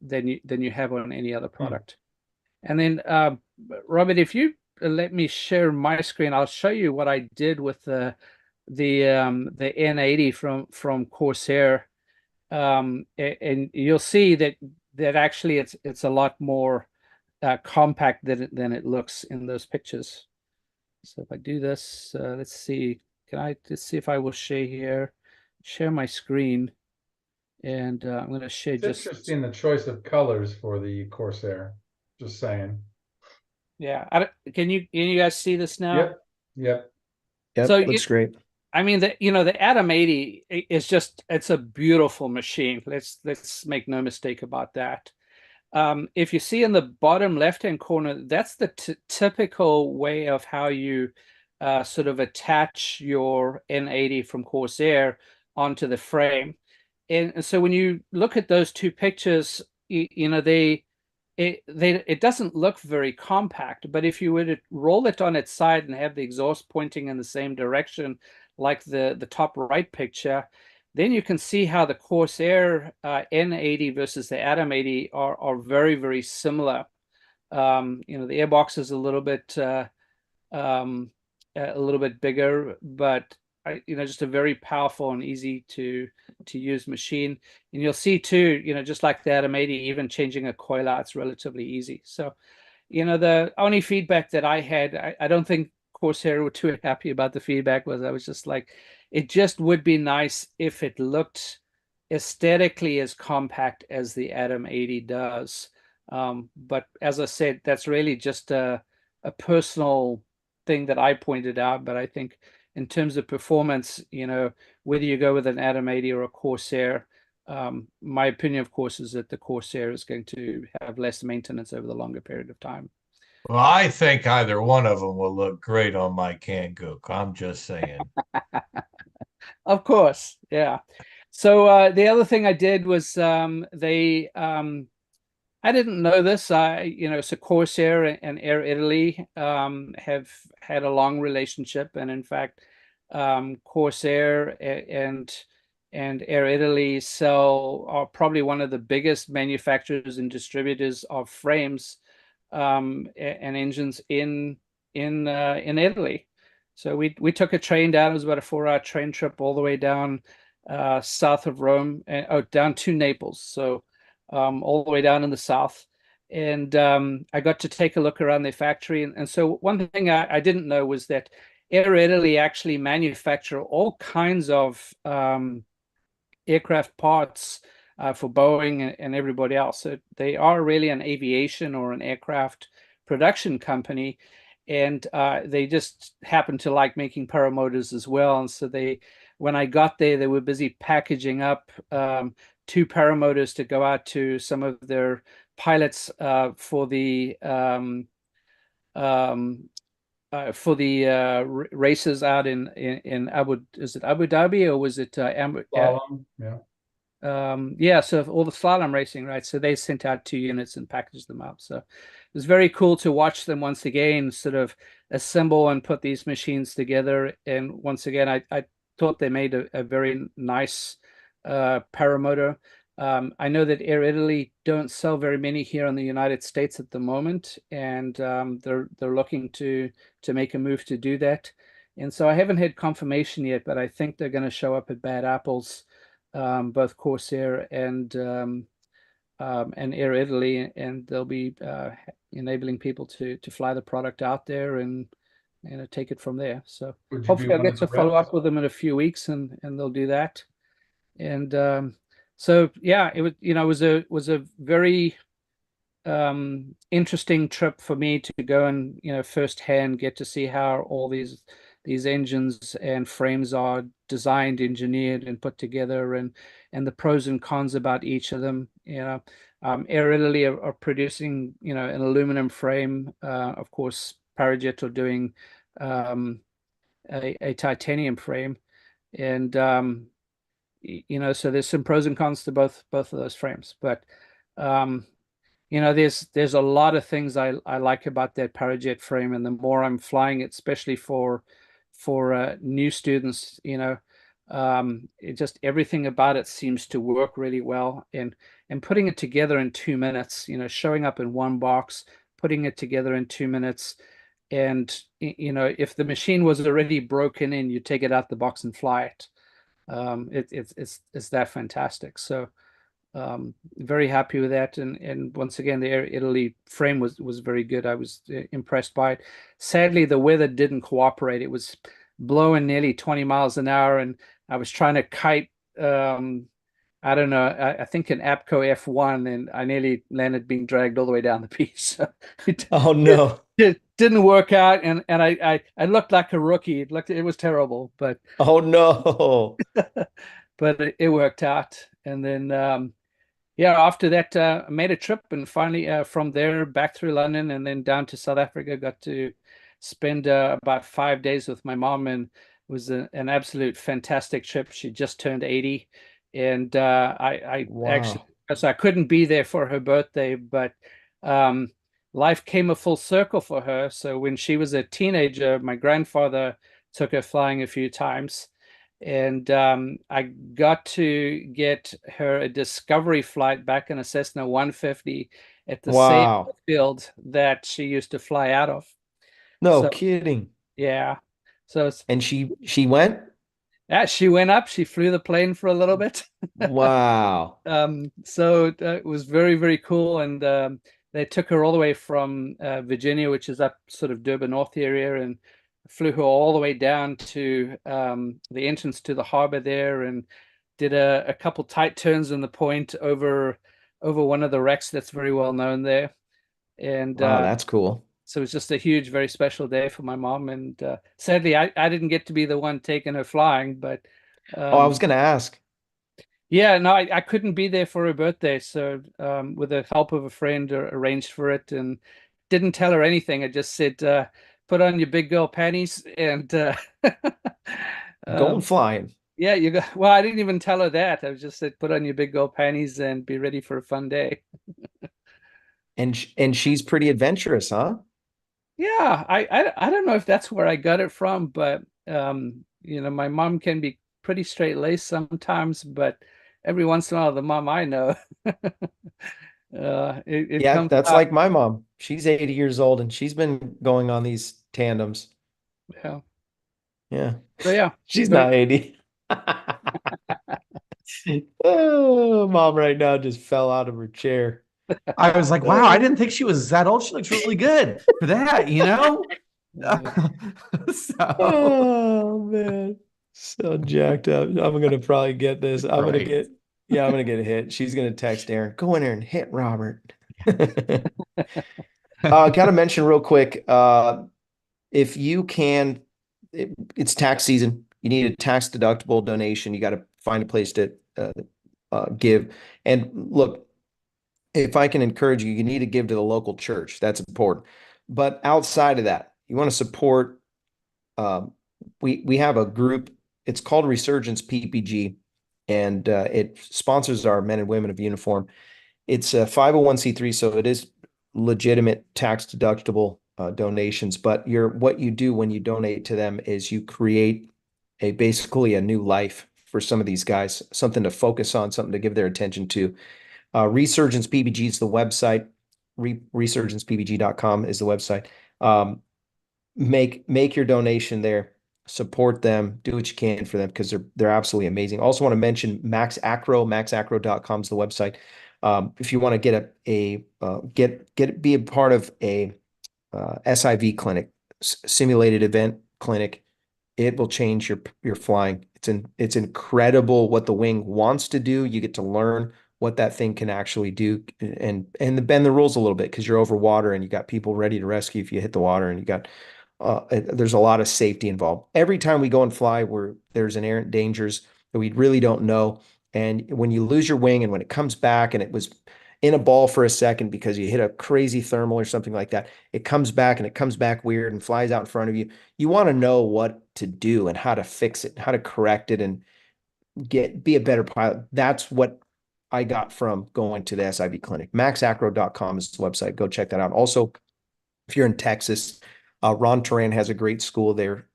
than you have on any other product. And then Robert, if you let me share my screen, I'll show you what I did with the N80 from Corsair, and you'll see that actually it's a lot more compact than it looks in those pictures. So if I do this, let's see. Can I just see if I will share my screen, and I'm going to share It's interesting the choice of colors for the Corsair. Just saying. Yeah, can you guys see this now? Yep. So looks great. I mean, the Atom 80 is it's a beautiful machine. Let's make no mistake about that. If you see in the bottom left-hand corner, that's the typical way of how you sort of attach your N80 from Corsair onto the frame. And so when you look at those two pictures, it doesn't look very compact, but if you were to roll it on its side and have the exhaust pointing in the same direction, like the top right picture, then you can see how the Corsair N80 versus the Atom 80 are very, very similar. The airbox is a little bit bigger, but just a very powerful and easy to use machine. And you'll see too, just like the Atom 80, even changing a coil out, it's relatively easy. So, the only feedback that I had, I don't think Corsair were too happy about the feedback, was I was just like, it just would be nice if it looked aesthetically as compact as the Atom 80 does. But as I said, that's really just a personal thing that I pointed out. But I think in terms of performance, whether you go with an Atom 80 or a Corsair, my opinion, of course, is that the Corsair is going to have less maintenance over the longer period of time. Well, I think either one of them will look great on my Kangook. I'm just saying. Of course, yeah. So the other thing I did was I didn't know this. So Corsair and Air Italy have had a long relationship, and in fact, Corsair and Air Italy are probably one of the biggest manufacturers and distributors of frames and engines in Italy. So we took a train down. It was about a 4-hour train trip all the way down south of Rome, down to Naples. So all the way down in the south. And I got to take a look around their factory. And so one thing I didn't know was that Air Italy actually manufacture all kinds of aircraft parts for Boeing and everybody else. So they are really an aviation or an aircraft production company. And they just happen to like making paramotors as well. And so when I got there, they were busy packaging up 2 paramotors to go out to some of their pilots for the races out in Abu Dhabi, or was it Slalom? Yeah. So all the slalom racing, right? So they sent out 2 units and packaged them up. So it was very cool to watch them once again sort of assemble and put these machines together. And once again, I thought they made a very nice paramotor. I know that Air Italy don't sell very many here in the United States at the moment, and they're looking to make a move to do that. And so I haven't had confirmation yet, but I think they're going to show up at Bad Apples, both Corsair and Air Italy, and they'll be enabling people to fly the product out there and take it from there. So hopefully I'll get to follow up with them in a few weeks, and they'll do that. And so yeah, it was, you know, was a very interesting trip for me to go and, you know, firsthand get to see how all these engines and frames are designed, engineered, and put together, and the pros and cons about each of them. You know, Air Italy are producing, you know, an aluminum frame. Of course, Parajet are doing a titanium frame, and you know, so there's some pros and cons to both of those frames, but you know, there's a lot of things I like about that Parajet frame, and the more I'm flying it, especially for new students, you know, it just everything about it seems to work really well, and putting it together in 2 minutes, you know, showing up in one box, putting it together in 2 minutes, and you know, if the machine was already broken in, you take it out the box and fly it. It's that fantastic. So very happy with that, and once again, the Air Italy frame was very good. I was impressed by it. Sadly, the weather didn't cooperate. It was blowing nearly 20 miles an hour, and I was trying to kite. I don't know. I think an APCO F1, and I nearly landed being dragged all the way down the piece. Oh no. It didn't work out, and I looked like a rookie. It was terrible, but Oh no. but it worked out. And then yeah, after that, I made a trip, and finally from there back through London and then down to South Africa. Got to spend about 5 days with my mom, and it was an absolute fantastic trip. She just turned 80, and I actually, Wow. because I couldn't be there for her birthday, but um, life came a full circle for her. So when she was a teenager, my grandfather took her flying a few times, and I got to get her a discovery flight back in a Cessna 150 at the same Wow. field that she used to fly out of. No So kidding. yeah, so And she went? yeah, she went up, she flew the plane for a little bit. Wow. So it was very, very cool, and they took her all the way from Virginia, which is up sort of Durban North area, and flew her all the way down to the entrance to the harbor there, and did a couple tight turns in the point over one of the wrecks that's very well known there. And Wow, that's cool. so it was just a huge, very special day for my mom. And sadly, I didn't get to be the one taking her flying, but Oh, I was gonna ask. yeah, no, I couldn't be there for her birthday. So with the help of a friend, arranged for it, and didn't tell her anything. I just said, put on your big girl panties, and Going um, flying. yeah, you go. Well, I didn't even tell her that. I was just said, put on your big girl panties and be ready for a fun day. And she's pretty adventurous, huh? Yeah, I don't know if that's where I got it from, but you know, my mom can be pretty straight-laced sometimes, but every once in a while, the mom I know, it Yeah, comes that's out. like my mom. She's 80 years old and she's been going on these tandems. Yeah. Yeah. So yeah, She's very not 80. Oh, mom right now just fell out of her chair. I was like, wow, I didn't think she was that old. She looks really good for that, you know? So, Oh man. So jacked up. I'm gonna probably get this. right. I'm gonna get a hit. She's gonna text Aaron, go in there and hit Robert. Gotta mention real quick, if you can, it's tax season. You need a tax deductible donation. You got to find a place to give. And look, if I can encourage you, you need to give to the local church. That's important. But outside of that, you want to support. Um, we have a group. It's called Resurgence PPG, and it sponsors our men and women of uniform. It's a 501(c)(3), so it is legitimate tax deductible donations. But what you do when you donate to them is you create basically a new life for some of these guys, something to focus on, something to give their attention to. Resurgence PPG is the website. Resurgencepppg.com is the website. Make your donation there. Support them. Do what you can for them because they're absolutely amazing. Also want to mention Max Acro. MaxAcro.com is the website. If you want to be a part of a SIV clinic, simulated event clinic, It will change your flying. It's incredible what the wing wants to do. You get to learn what that thing can actually do and bend the rules a little bit because you're over water and you got people ready to rescue if you hit the water and you got there's a lot of safety involved. Every time we go and fly where there's inherent dangers that we really don't know. And when you lose your wing and when it comes back and it was in a ball for a second because you hit a crazy thermal or something like that, it comes back and it comes back weird and flies out in front of you. You want to know what to do and how to fix it, how to correct it and be a better pilot. That's what I got from going to the SIV clinic. maxacro.com is the website. Go check that out. Also, if you're in Texas, Ron Turan has a great school there.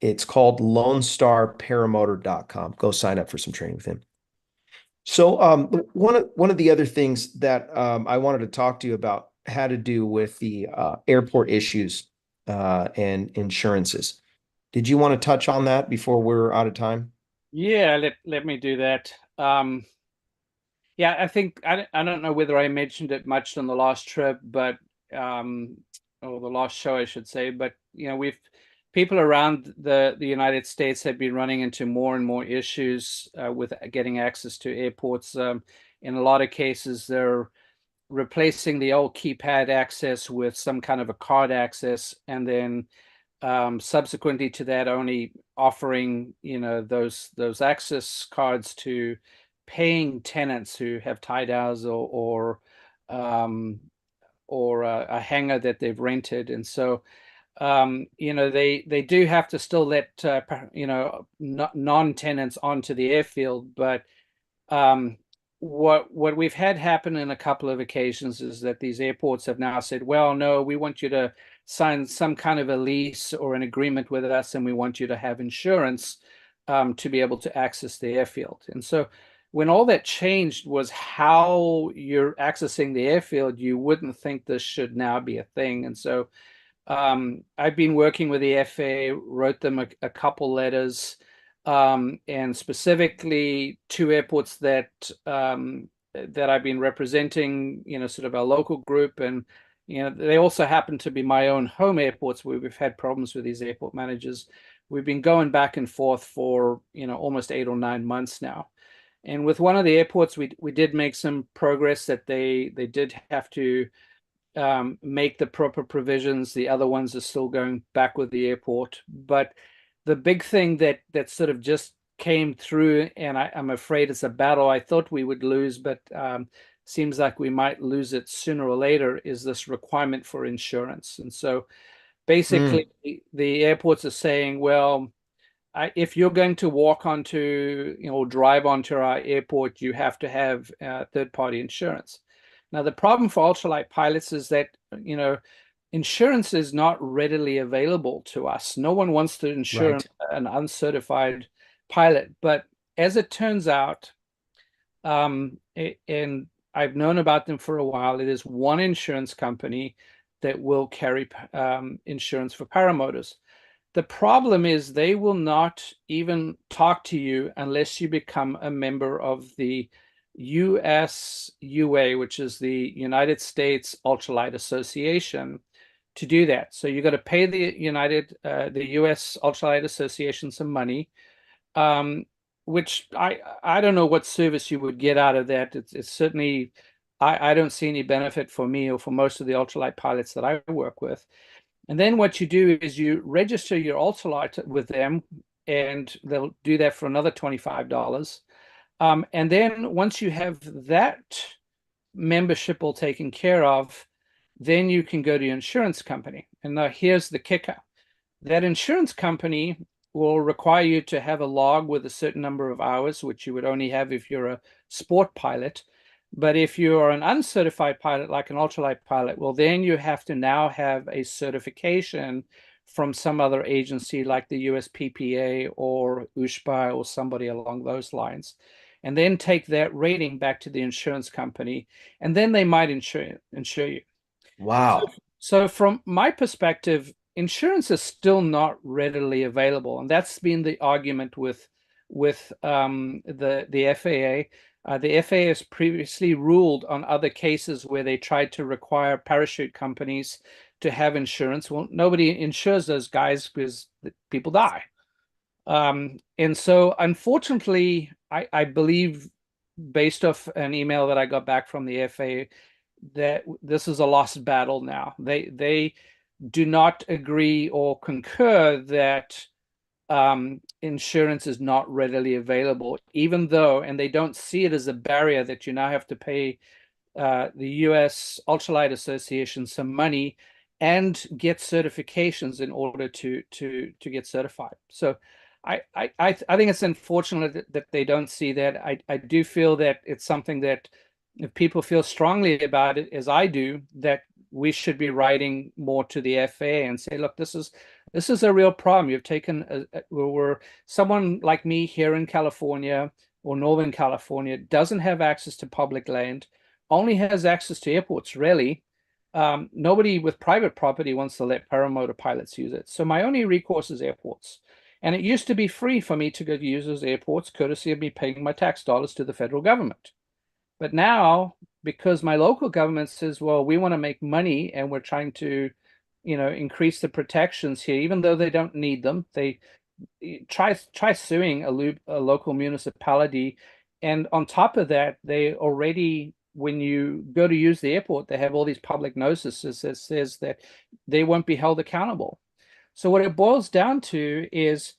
It's called LoneStarParamotor.com. Go sign up for some training with him. So one of the other things that I wanted to talk to you about had to do with the airport issues and insurances. Did you want to touch on that before we're out of time? Yeah, let me do that. Yeah, I think I don't know whether I mentioned it much on the last trip, but or the last show, I should say. But you know, people around the United States have been running into more and more issues with getting access to airports. In a lot of cases, they're replacing the old keypad access with some kind of a card access, and then subsequently to that, only offering those access cards to paying tenants who have tied hours or a hangar that they've rented, and so they do have to still let non-tenants onto the airfield, but what we've had happen in a couple of occasions is that these airports have now said, well, no, we want you to sign some kind of a lease or an agreement with us, and we want you to have insurance to be able to access the airfield. And so when all that changed was how you're accessing the airfield, you wouldn't think this should now be a thing. And so I've been working with the FAA, wrote them a couple letters, and specifically two airports that I've been representing, sort of our local group, and they also happen to be my own home airports where we've had problems with these airport managers. We've been going back and forth for almost 8 or 9 months now. And with one of the airports, we did make some progress that they did have to make the proper provisions. The other ones are still going back with the airport. But the big thing that sort of just came through, and I'm afraid it's a battle I thought we would lose, but seems like we might lose it sooner or later, is this requirement for insurance. And so basically the airports are saying, well, if you're going to walk onto, drive onto our airport, you have to have third-party insurance. Now, the problem for ultralight pilots is that, insurance is not readily available to us. No one wants to insure an uncertified pilot. But as it turns out, and I've known about them for a while, it is one insurance company that will carry insurance for paramotors. The problem is they will not even talk to you unless you become a member of the USUA, which is the United States Ultralight Association, to do that. So you got to pay the US Ultralight Association some money, which I don't know what service you would get out of that. It's certainly, I don't see any benefit for me or for most of the ultralight pilots that I work with. And then what you do is you register your ultralight with them, and they'll do that for another $25. And then once you have that membership all taken care of, then you can go to your insurance company. And now here's the kicker. That insurance company will require you to have a log with a certain number of hours, which you would only have if you're a sport pilot. But if you are an uncertified pilot, like an ultralight pilot, well, then you have to now have a certification from some other agency like the USPPA or USPA or somebody along those lines, and then take that rating back to the insurance company, and then they might insure you. Wow. So from my perspective, insurance is still not readily available, and that's been the argument with the FAA. The FAA has previously ruled on other cases where they tried to require parachute companies to have insurance. Well, nobody insures those guys because people die. And so unfortunately, I believe, based off an email that I got back from the FAA, that this is a lost battle now. They do not agree or concur that insurance is not readily available, even though, and they don't see it as a barrier that you now have to pay the US Ultralight Association some money and get certifications in order to get certified. So I think it's unfortunate that they don't see that. I do feel that it's something that, if people feel strongly about it, as I do, that we should be writing more to the FAA and say, look, this is a real problem. You've taken where someone like me here in California or Northern California doesn't have access to public land, only has access to airports, really. Nobody with private property wants to let paramotor pilots use it. So my only recourse is airports. And it used to be free for me to go to use those airports, courtesy of me paying my tax dollars to the federal government. But now, because my local government says, well, we want to make money and we're trying to, increase the protections here, even though they don't need them, they try suing a local municipality. And on top of that, they already, when you go to use the airport, they have all these public notices that says that they won't be held accountable. So what it boils down to is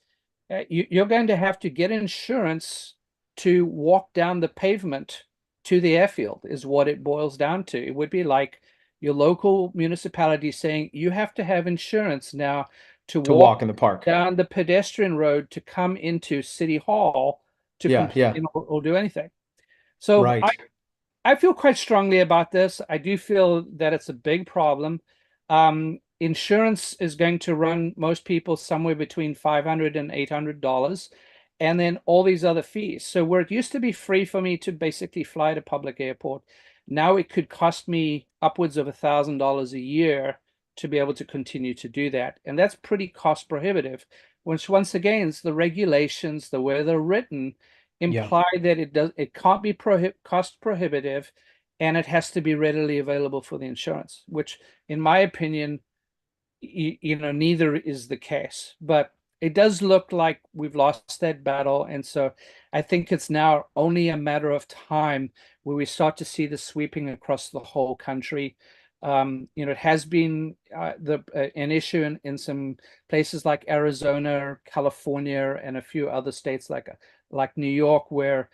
you're going to have to get insurance to walk down the pavement to the airfield, is what it boils down to. It would be like your local municipality saying you have to have insurance now to walk in the park down the pedestrian road to come into City Hall to complain or do anything. So right. I feel quite strongly about this. I do feel that it's a big problem. Insurance is going to run most people somewhere between $500 and $800, and then all these other fees. So where it used to be free for me to basically fly to public airport, now it could cost me upwards of $1,000 a year to be able to continue to do that. And that's pretty cost prohibitive, which once again is the regulations, the way they're written, imply that it can't be cost prohibitive, and it has to be readily available for the insurance, which in my opinion, neither is the case. But it does look like we've lost that battle. And so I think it's now only a matter of time where we start to see this sweeping across the whole country. It has been an issue in some places like Arizona, California, and a few other states like New York, where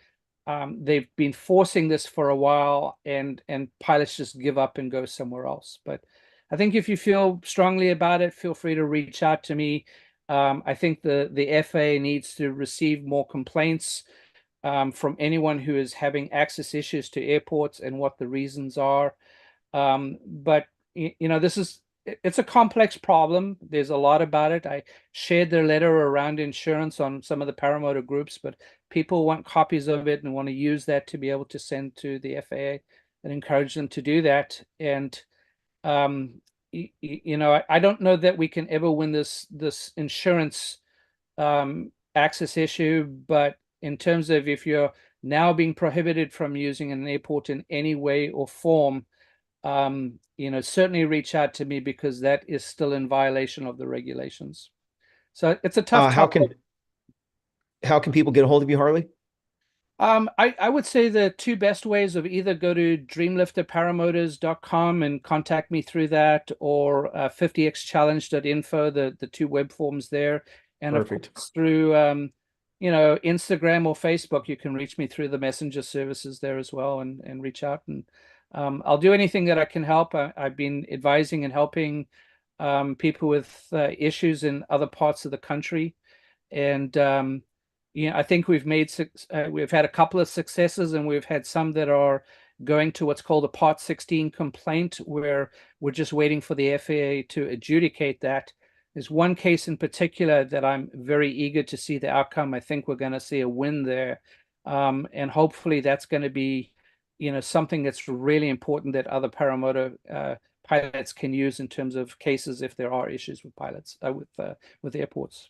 they've been forcing this for a while, and pilots just give up and go somewhere else. But I think if you feel strongly about it, feel free to reach out to me. I think the FAA needs to receive more complaints from anyone who is having access issues to airports and what the reasons are. But it's a complex problem. There's a lot about it. I shared their letter around insurance on some of the paramotor groups, but people want copies of it and want to use that to be able to send to the FAA, and encourage them to do that. And I don't know that we can ever win this insurance access issue, but in terms of if you're now being prohibited from using an airport in any way or form, certainly reach out to me, because that is still in violation of the regulations. So it's a tough topic. How can people get a hold of you, Harley? I would say the two best ways of either go to dreamlifterparamotors.com and contact me through that, or 50xchallenge.info, the two web forms there. And Perfect. Of course, through Instagram or Facebook, you can reach me through the messenger services there as well, and reach out. And I'll do anything that I can help. I've been advising and helping people with issues in other parts of the country. And I think we've had a couple of successes, and we've had some that are going to what's called a Part 16 complaint, where we're just waiting for the FAA to adjudicate that. There's one case in particular that I'm very eager to see the outcome. I think we're going to see a win there. And hopefully that's going to be, something that's really important that other paramotor pilots can use in terms of cases if there are issues with pilots, with airports.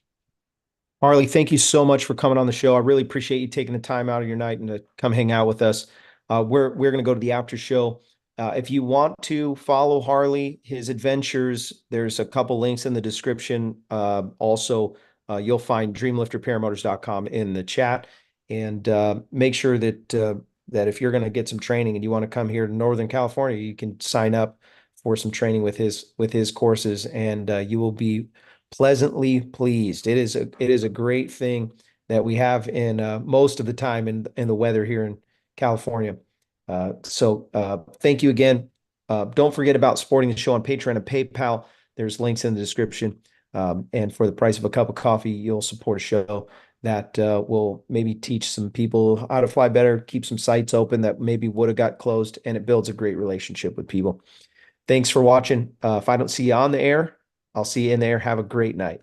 Harley, thank you so much for coming on the show. I really appreciate you taking the time out of your night and to come hang out with us. We're going to go to the after show. If you want to follow Harley, his adventures, there's a couple links in the description. Also, you'll find dreamlifterparamotors.com in the chat. And make sure that that if you're going to get some training and you want to come here to Northern California, you can sign up for some training with his courses, and you will be pleasantly pleased. It is a great thing that we have in most of the time in the weather here in California. So thank you again. Don't forget about supporting the show on Patreon and PayPal. There's links in the description. And for the price of a cup of coffee, you'll support a show that will maybe teach some people how to fly better, keep some sites open that maybe would have got closed, and it builds a great relationship with people. Thanks for watching. If I don't see you on the air, I'll see you in the air. Have a great night.